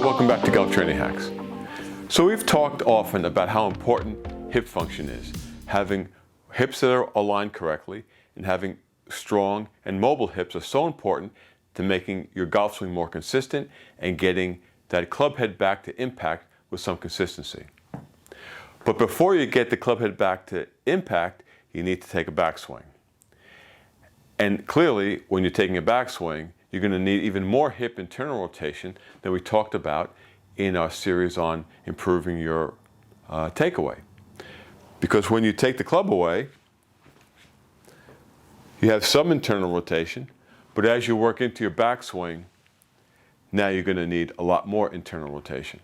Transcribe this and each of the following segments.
Welcome back to Golf Training Hacks. So we've talked often about how important hip function is. Having hips that are aligned correctly and having strong and mobile hips are so important to making your golf swing more consistent and getting that club head back to impact with some consistency. But before you get the club head back to impact, you need to take a backswing. And clearly, when you're taking a backswing, you're going to need even more hip internal rotation than we talked about in our series on improving your takeaway. Because when you take the club away, you have some internal rotation, but as you work into your backswing, now you're going to need a lot more internal rotation.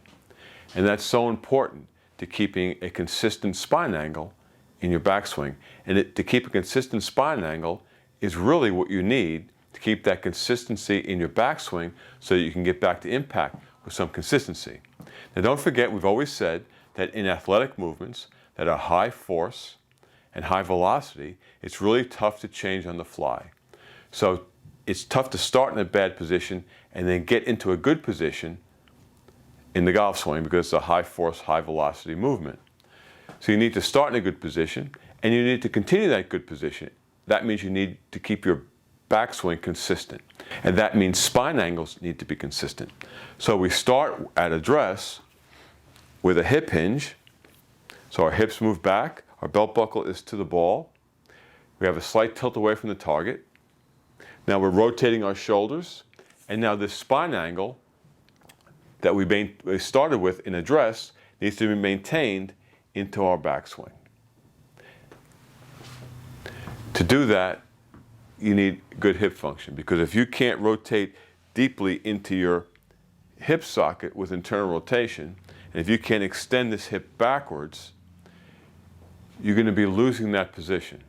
And that's so important to keeping a consistent spine angle in your backswing. And to keep a consistent spine angle is really what you need to keep that consistency in your backswing so that you can get back to impact with some consistency. Now don't forget, we've always said that in athletic movements that are high force and high velocity, it's really tough to change on the fly. So it's tough to start in a bad position and then get into a good position in the golf swing because it's a high force, high velocity movement. So you need to start in a good position and you need to continue that good position. That means you need to keep your backswing consistent. And that means spine angles need to be consistent. So we start at address with a hip hinge. So our hips move back, our belt buckle is to the ball. We have a slight tilt away from the target. Now we're rotating our shoulders. And now this spine angle that we started with in address needs to be maintained into our backswing. To do that, you need good hip function, because if you can't rotate deeply into your hip socket with internal rotation, and if you can't extend this hip backwards, you're going to be losing that position.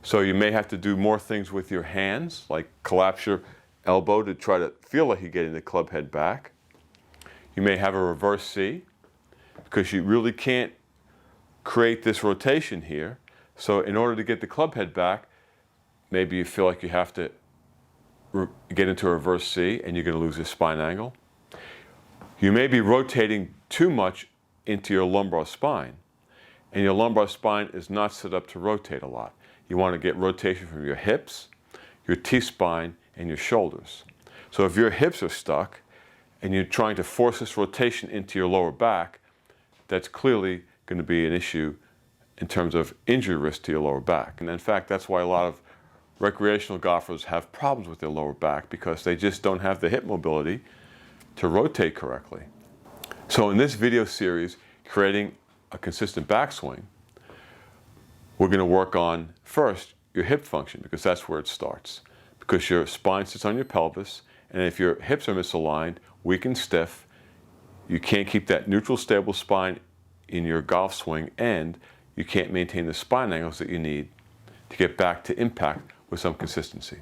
So you may have to do more things with your hands, like collapse your elbow to try to feel like you're getting the club head back. You may have a reverse C, because you really can't create this rotation here. So in order to get the club head back, maybe you feel like you have to get into a reverse C and you're going to lose your spine angle. You may be rotating too much into your lumbar spine, and your lumbar spine is not set up to rotate a lot. You want to get rotation from your hips, your T-spine, and your shoulders. So if your hips are stuck and you're trying to force this rotation into your lower back, that's clearly going to be an issue in terms of injury risk to your lower back. And in fact, that's why a lot of recreational golfers have problems with their lower back, because they just don't have the hip mobility to rotate correctly. So in this video series, creating a consistent backswing, we're going to work on first your hip function, because that's where it starts. Because your spine sits on your pelvis, and if your hips are misaligned, weak and stiff, you can't keep that neutral stable spine in your golf swing, and you can't maintain the spine angles that you need to get back to impact with some consistency.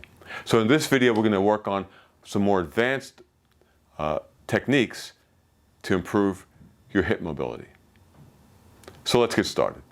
So in this video, we're going to work on some more advanced techniques to improve your hip mobility. So let's get started.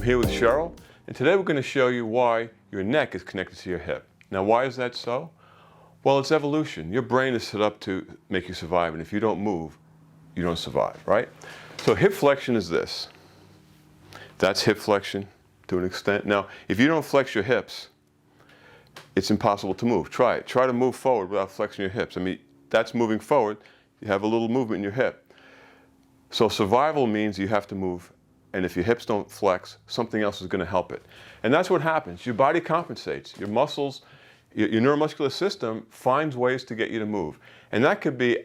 Here with Cheryl, and today we're going to show you why your neck is connected to your hip. Now, why is that so? Well, it's evolution. Your brain is set up to make you survive, and if you don't move, you don't survive, right? So hip flexion is this. That's hip flexion to an extent. Now, if you don't flex your hips, it's impossible to move. Try it. Try to move forward without flexing your hips. I mean, that's moving forward. You have a little movement in your hip. So survival means you have to move. And if your hips don't flex, something else is going to help it. And that's what happens. Your body compensates. Your muscles, your neuromuscular system finds ways to get you to move. And that could be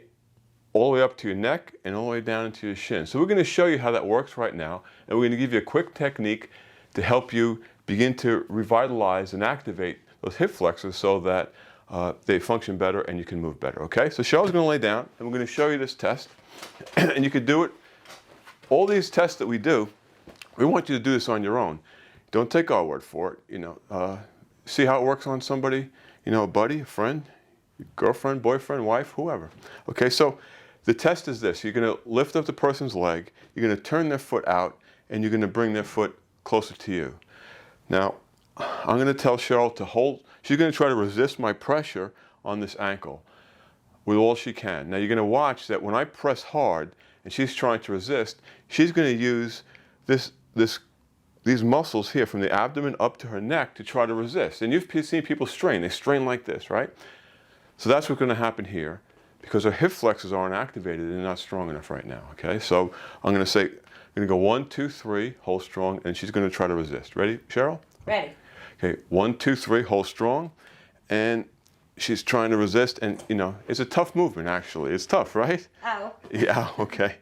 all the way up to your neck and all the way down into your shin. So we're going to show you how that works right now. And we're going to give you a quick technique to help you begin to revitalize and activate those hip flexors so that they function better and you can move better. Okay? So Cheryl's going to lay down and we're going to show you this test. And you could do it. All these tests that we do, We want you to do this on your own. Don't take our word for it. See how it works on somebody, a buddy, a friend, girlfriend, boyfriend, wife, whoever. Okay, so the test is this. You're going to lift up the person's leg, you're going to turn their foot out, and you're going to bring their foot closer to you. Now, I'm going to tell Cheryl to hold. She's going to try to resist my pressure on this ankle with all she can. Now, you're going to watch that when I press hard and she's trying to resist, she's going to use these muscles here from the abdomen up to her neck to try to resist. And you've seen people strain. They strain like this, right? So that's what's going to happen here because her hip flexors aren't activated and they're not strong enough right now, okay? So I'm going to say, I'm going to go 1, 2, 3, hold strong, and she's going to try to resist. Ready, Cheryl? Ready. Okay, 1, 2, 3, hold strong, and she's trying to resist, and it's a tough movement actually. It's tough, right? Oh. Yeah, okay.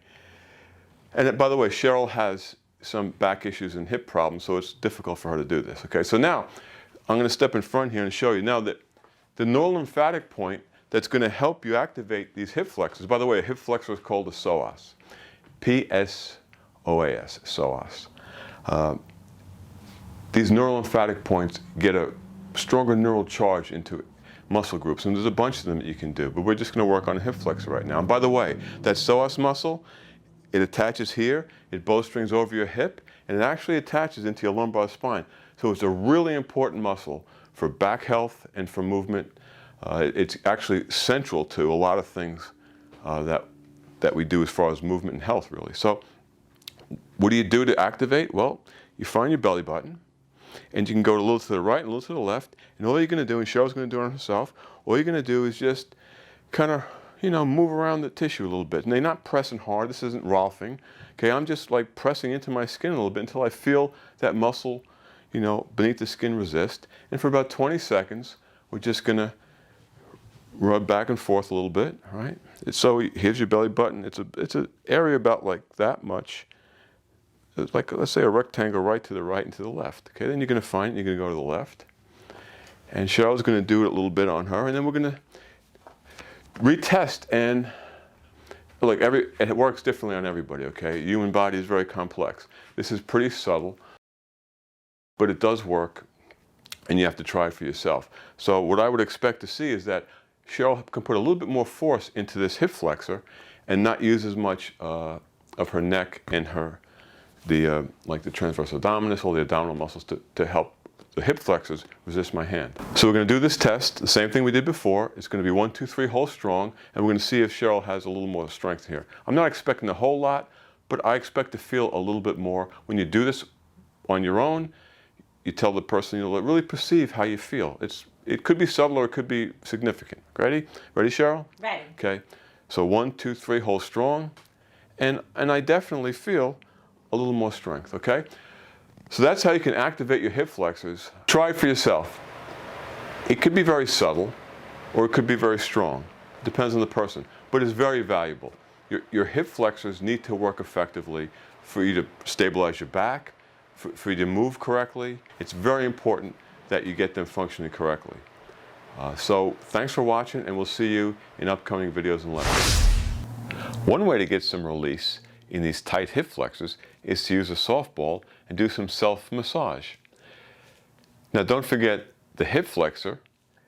And by the way, Cheryl has some back issues and hip problems, so it's difficult for her to do this, okay? So now, I'm going to step in front here and show you now that the neurolymphatic point that's going to help you activate these hip flexors. By the way, a hip flexor is called a psoas. P-S-O-A-S, psoas. These neurolymphatic points get a stronger neural charge into muscle groups, and there's a bunch of them that you can do, but we're just going to work on a hip flexor right now. And by the way, that psoas muscle, it attaches here, it bowstrings over your hip, and it actually attaches into your lumbar spine. So it's a really important muscle for back health and for movement. It's actually central to a lot of things that we do as far as movement and health, really. So what do you do to activate? Well, you find your belly button, and you can go a little to the right and a little to the left, and all you're going to do, and Cheryl's going to do it on herself, all you're going to do is just kind of, move around the tissue a little bit. And they're not pressing hard. This isn't Rolfing. Okay, I'm just like pressing into my skin a little bit until I feel that muscle, beneath the skin resist. And for about 20 seconds, we're just going to rub back and forth a little bit, all right? So here's your belly button. It's an area about like that much. It's like, let's say, a rectangle right to the right and to the left. Okay, then you're going to find it. You're going to go to the left. And Cheryl's going to do it a little bit on her. And then we're going to retest. And look, it works differently on everybody, okay? Human body is very complex. This is pretty subtle, but it does work. And you have to try it for yourself. So what I would expect to see is that Cheryl can put a little bit more force into this hip flexor and not use as much of her neck and like the transverse abdominis, all the abdominal muscles to help the hip flexors resist my hand. So we're going to do this test, the same thing we did before. It's going to be 1, 2, 3, hold strong, and we're going to see if Cheryl has a little more strength here. I'm not expecting a whole lot, but I expect to feel a little bit more. When you do this on your own, you tell the person, you'll really perceive how you feel. It could be subtle or it could be significant. Ready? Ready, Cheryl? Ready. Okay. So 1, 2, 3, hold strong, and I definitely feel a little more strength, okay? So that's how you can activate your hip flexors. Try it for yourself. It could be very subtle, or it could be very strong. It depends on the person, but it's very valuable. Your hip flexors need to work effectively for you to stabilize your back, for you to move correctly. It's very important that you get them functioning correctly. So thanks for watching, and we'll see you in upcoming videos and lessons. One way to get some release in these tight hip flexors is to use a softball and do some self-massage. Now don't forget, the hip flexor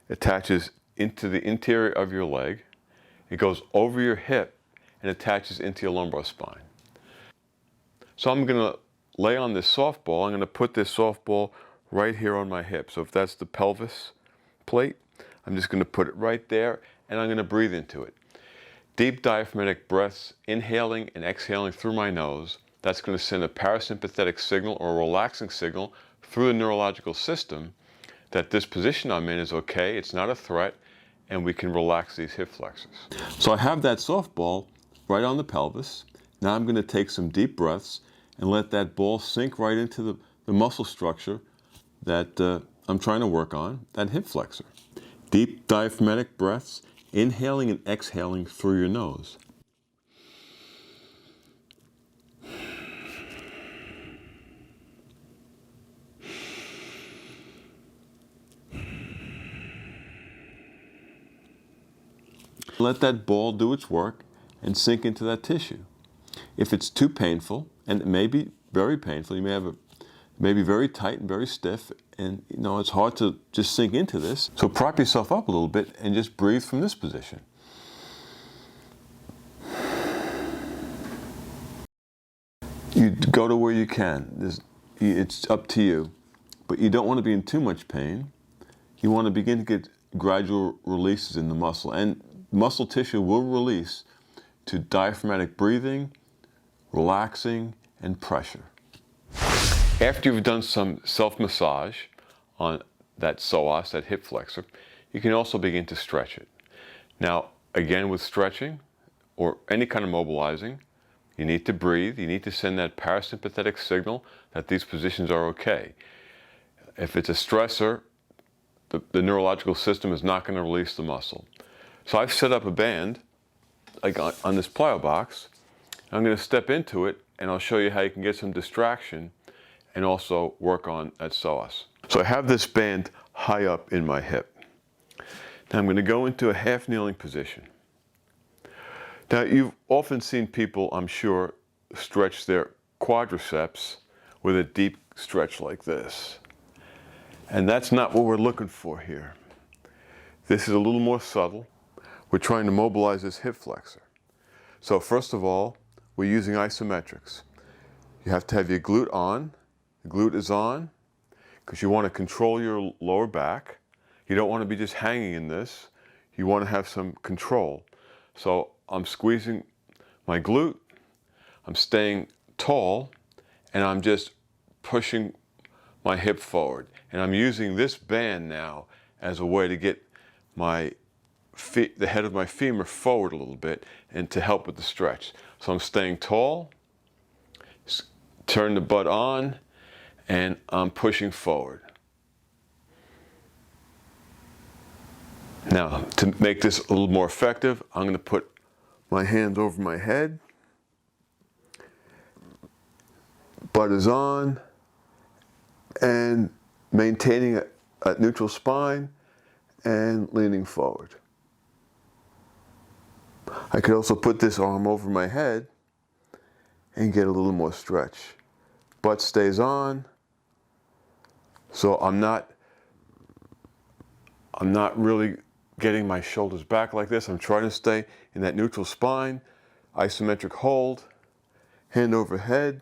attaches into the interior of your leg. It goes over your hip and attaches into your lumbar spine. So I'm going to lay on this softball. I'm going to put this softball right here on my hip. So if that's the pelvis plate, I'm just going to put it right there, and I'm going to breathe into it. Deep diaphragmatic breaths, inhaling and exhaling through my nose. That's going to send a parasympathetic signal or a relaxing signal through the neurological system that this position I'm in is okay, it's not a threat, and we can relax these hip flexors. So I have that softball right on the pelvis. Now I'm going to take some deep breaths and let that ball sink right into the muscle structure that I'm trying to work on, that hip flexor. Deep diaphragmatic breaths, inhaling and exhaling through your nose. Let that ball do its work and sink into that tissue. If it's too painful, and it may be very painful. You may have maybe very tight and very stiff, and it's hard to just sink into this. So prop yourself up a little bit and just breathe from this position. You go to where you can. It's up to you, but you don't want to be in too much pain. You want to begin to get gradual releases in the muscle, and muscle tissue will release to diaphragmatic breathing, relaxing, and pressure. After you've done some self-massage on that psoas, that hip flexor, you can also begin to stretch it. Now, again, with stretching or any kind of mobilizing, you need to breathe. You need to send that parasympathetic signal that these positions are okay. If it's a stressor, the neurological system is not going to release the muscle. So I've set up a band, like on this plyo box. I'm going to step into it, and I'll show you how you can get some distraction and also work on that psoas. So I have this band high up in my hip. Now I'm going to go into a half kneeling position. Now you've often seen people, I'm sure, stretch their quadriceps with a deep stretch like this. And that's not what we're looking for here. This is a little more subtle. We're trying to mobilize this hip flexor. So first of all, we're using isometrics. You have to have your glute on. The glute is on because you want to control your lower back. You don't want to be just hanging in this. You want to have some control. So I'm squeezing my glute, I'm staying tall, and I'm just pushing my hip forward. And I'm using this band now as a way to get the head of my femur forward a little bit and to help with the stretch. So I'm staying tall, turn the butt on, and I'm pushing forward. Now, to make this a little more effective, I'm going to put my hands over my head. Butt is on, and maintaining a neutral spine and leaning forward. I could also put this arm over my head and get a little more stretch. Butt stays on, so I'm not really getting my shoulders back like this. I'm trying to stay in that neutral spine, isometric hold, hand over head,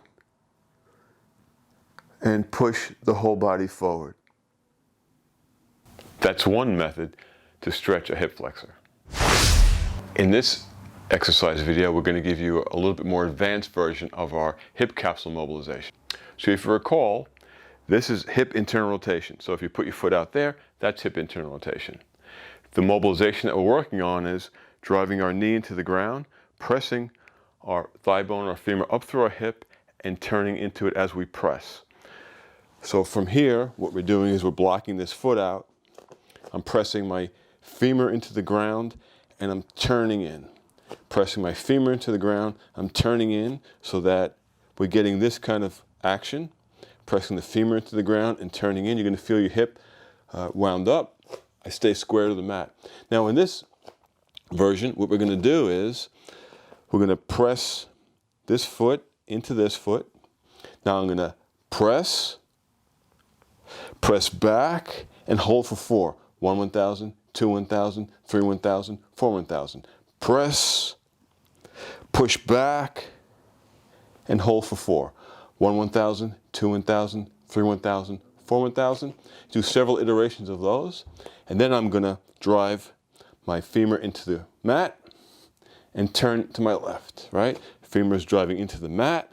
and push the whole body forward. That's one method to stretch a hip flexor. In this exercise video, we're going to give you a little bit more advanced version of our hip capsule mobilization. So if you recall, this is hip internal rotation. So if you put your foot out there, that's hip internal rotation. The mobilization that we're working on is driving our knee into the ground, pressing our thigh bone, our femur up through our hip, and turning into it as we press. So from here, what we're doing is we're blocking this foot out. I'm pressing my femur into the ground, and I'm turning in. Pressing my femur into the ground, I'm turning in so that we're getting this kind of action. Pressing the femur into the ground and turning in. You're going to feel your hip wound up. I stay square to the mat. Now in this version, what we're going to do is we're going to press this foot into this foot. Now I'm going to press back, and hold for 4. 1 1000, 2 1000, 3 1000, 4 1000. Press, push back, and hold for 4. 1 1000, 2 1000, 3 1000, 4 1000. Do several iterations of those. And then I'm going to drive my femur into the mat and turn to my left, right? Femur is driving into the mat,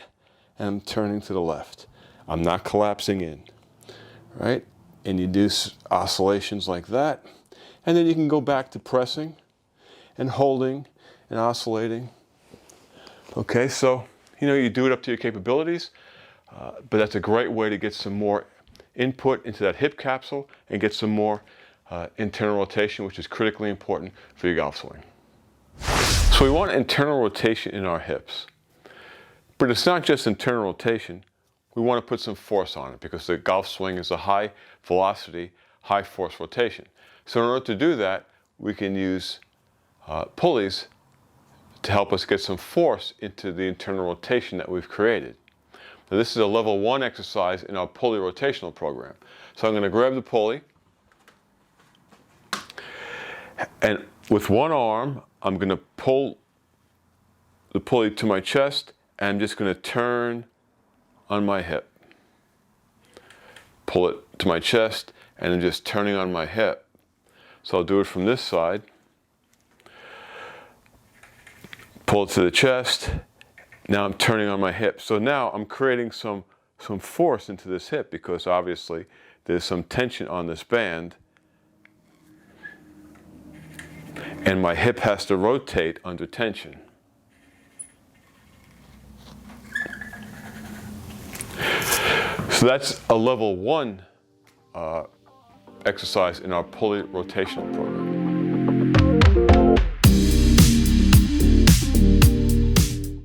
and I'm turning to the left. I'm not collapsing in, right? And you do oscillations like that. And then you can go back to pressing and holding and oscillating. Okay, so, you do it up to your capabilities, but that's a great way to get some more input into that hip capsule and get some more internal rotation, which is critically important for your golf swing. So we want internal rotation in our hips. But it's not just internal rotation. We want to put some force on it because the golf swing is a high velocity, high force rotation. So in order to do that, we can use pulleys to help us get some force into the internal rotation that we've created. Now this is a level 1 exercise in our pulley rotational program. So I'm going to grab the pulley, and with one arm I'm going to pull the pulley to my chest, and I'm just going to turn on my hip. Pull it to my chest, and I'm just turning on my hip. So I'll do it from this side. Pull it to the chest. Now I'm turning on my hip. So now I'm creating some force into this hip, because obviously there's some tension on this band, and my hip has to rotate under tension. So that's a level 1 exercise in our pulley rotational program.